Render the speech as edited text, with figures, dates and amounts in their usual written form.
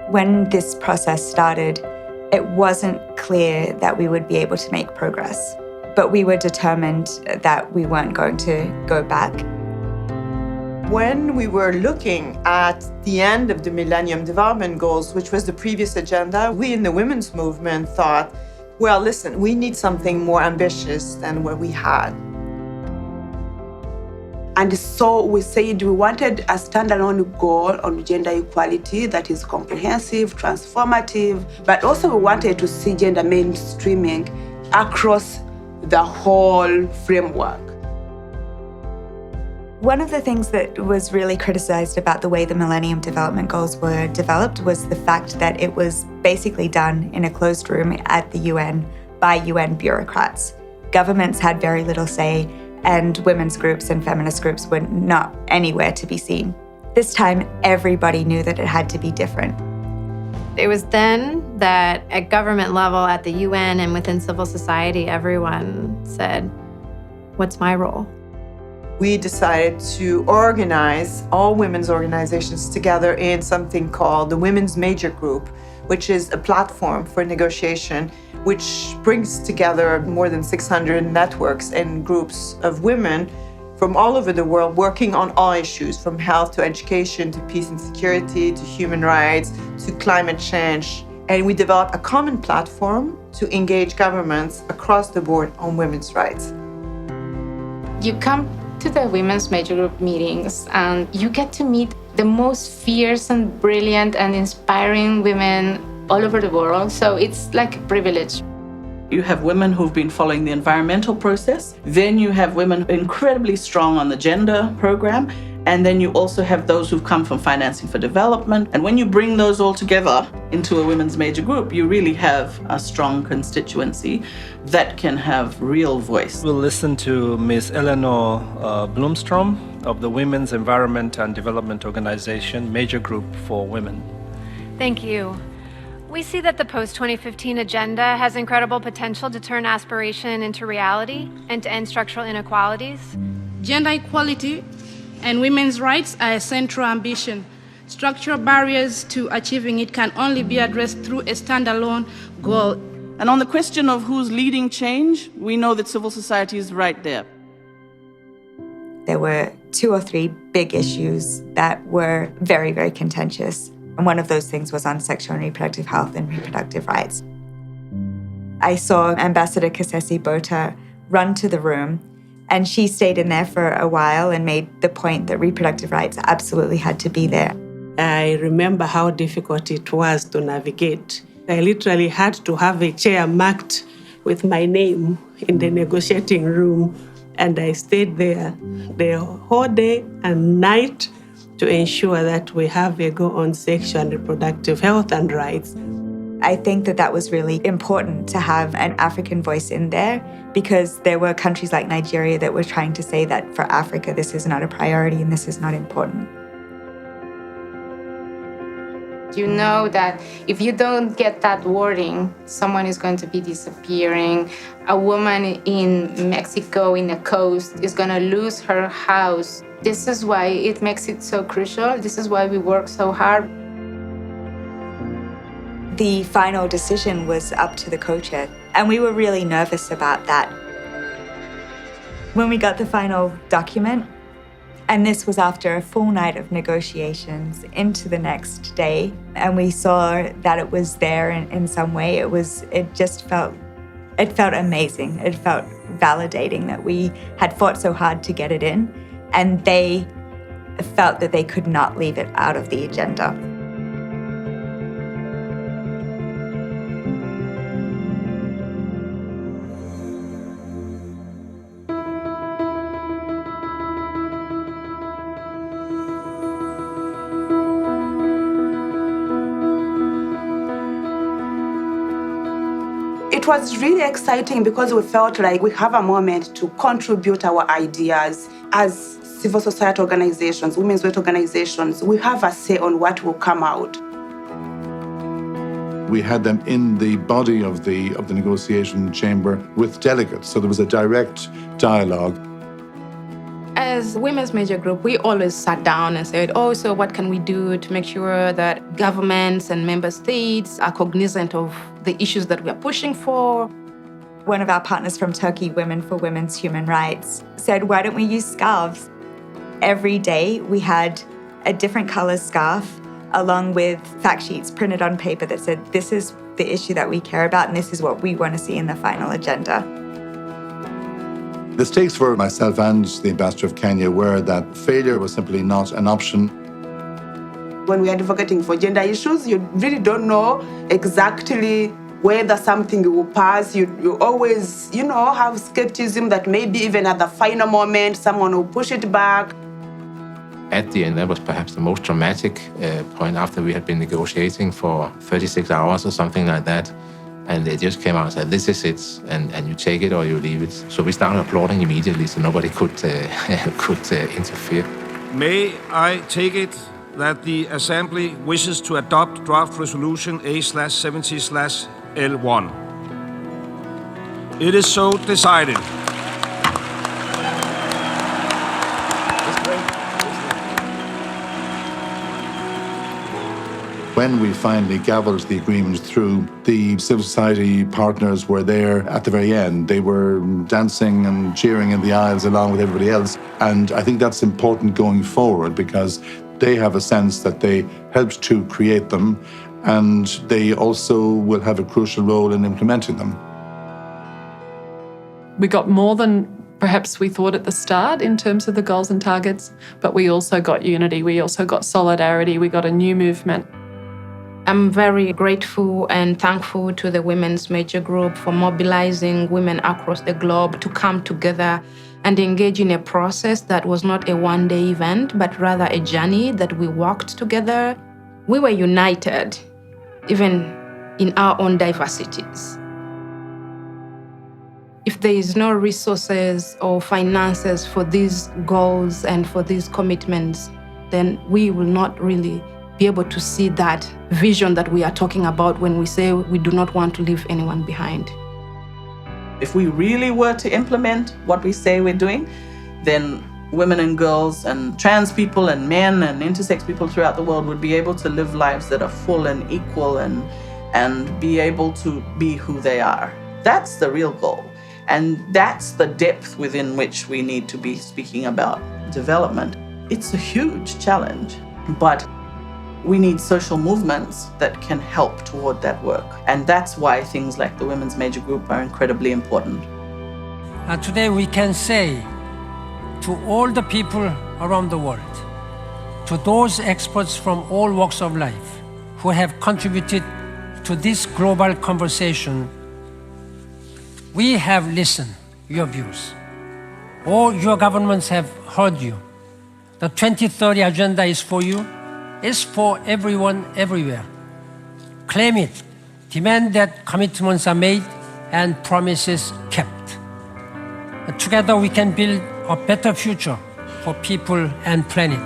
When this process started, it wasn't clear that we would be able to make progress, but we were determined that we weren't going to go back. When we were looking at the end of the Millennium Development Goals, which was the previous agenda, we in the women's movement thought, well, listen, we need something more ambitious than what we had. And so we said we wanted a standalone goal on gender equality that is comprehensive, transformative, but also we wanted to see gender mainstreaming across the whole framework. One of the things that was really criticized about the way the Millennium Development Goals were developed was the fact that it was basically done in a closed room at the UN by UN bureaucrats. Governments had very little say, and women's groups and feminist groups were not anywhere to be seen. This time, everybody knew that it had to be different. It was then that at government level, at the UN and within civil society, everyone said, what's my role? We decided to organize all women's organizations together in something called the Women's Major Group, which is a platform for negotiation which brings together more than 600 networks and groups of women from all over the world working on all issues, from health to education to peace and security to human rights to climate change. And we developed a common platform to engage governments across the board on women's rights. You come to the Women's Major Group meetings and you get to meet the most fierce and brilliant and inspiring women all over the world, so it's like a privilege. You have women who've been following the environmental process, then you have women incredibly strong on the gender program, and then you also have those who've come from financing for development. And when you bring those all together into a women's major group, you really have a strong constituency that can have real voice. We'll listen to Ms. Eleanor Blomstrom of the Women's Environment and Development Organization Major Group for Women. Thank you. We see that the post-2015 agenda has incredible potential to turn aspiration into reality and to end structural inequalities. Gender equality and women's rights are a central ambition. Structural barriers to achieving it can only be addressed through a standalone goal. And on the question of who's leading change, we know that civil society is right there. There were 2 or 3 big issues that were very, very contentious. And one of those things was on sexual and reproductive health and reproductive rights. I saw Ambassador Kasesi Bota run to the room, and she stayed in there for a while and made the point that reproductive rights absolutely had to be there. I remember how difficult it was to navigate. I literally had to have a chair marked with my name in the negotiating room, and I stayed there the whole day and night to ensure that we have a go on sexual and reproductive health and rights. I think that that was really important to have an African voice in there, because there were countries like Nigeria that were trying to say that for Africa, this is not a priority and this is not important. You know that if you don't get that wording, someone is going to be disappearing. A woman in Mexico, in the coast, is going to lose her house. This is why it makes it so crucial. This is why we work so hard. The final decision was up to the co-chair, and we were really nervous about that. When we got the final document, and this was after a full night of negotiations into the next day, and we saw that it was there in some way, it felt amazing. It felt validating that we had fought so hard to get it in, and they felt that they could not leave it out of the agenda. It was really exciting because we felt like we have a moment to contribute our ideas as civil society organizations, women's rights organizations. We have a say on what will come out. We had them in the body of the negotiation chamber with delegates, so there was a direct dialogue. As Women's Major Group, we always sat down and said, so what can we do to make sure that governments and member states are cognizant of the issues that we are pushing for? One of our partners from Turkey, Women for Women's Human Rights, said, why don't we use scarves? Every day we had a different color scarf along with fact sheets printed on paper that said, this is the issue that we care about and this is what we want to see in the final agenda. The stakes for myself and the ambassador of Kenya were that failure was simply not an option. When we are advocating for gender issues, you really don't know exactly whether something will pass. You always, have skepticism that maybe even at the final moment, someone will push it back. At the end, that was perhaps the most dramatic point after we had been negotiating for 36 hours or something like that. And they just came out and said, this is it, and you take it or you leave it. So we started applauding immediately so nobody could interfere. May I take it that the Assembly wishes to adopt draft resolution A/70/L1? It is so decided. When we finally gavelled the agreement through, the civil society partners were there at the very end. They were dancing and cheering in the aisles along with everybody else. And I think that's important going forward because they have a sense that they helped to create them and they also will have a crucial role in implementing them. We got more than perhaps we thought at the start in terms of the goals and targets, but we also got unity, we also got solidarity, we got a new movement. I'm very grateful and thankful to the Women's Major Group for mobilizing women across the globe to come together and engage in a process that was not a one-day event, but rather a journey that we walked together. We were united, even in our own diversities. If there is no resources or finances for these goals and for these commitments, then we will not really be able to see that vision that we are talking about when we say we do not want to leave anyone behind. If we really were to implement what we say we're doing, then women and girls and trans people and men and intersex people throughout the world would be able to live lives that are full and equal and be able to be who they are. That's the real goal. And that's the depth within which we need to be speaking about development. It's a huge challenge, but we need social movements that can help toward that work. And that's why things like the Women's Major Group are incredibly important. And today we can say to all the people around the world, to those experts from all walks of life who have contributed to this global conversation, we have listened to your views. All your governments have heard you. The 2030 agenda is for you. It's for everyone, everywhere. Claim it. Demand that commitments are made and promises kept. And together we can build a better future for people and planet.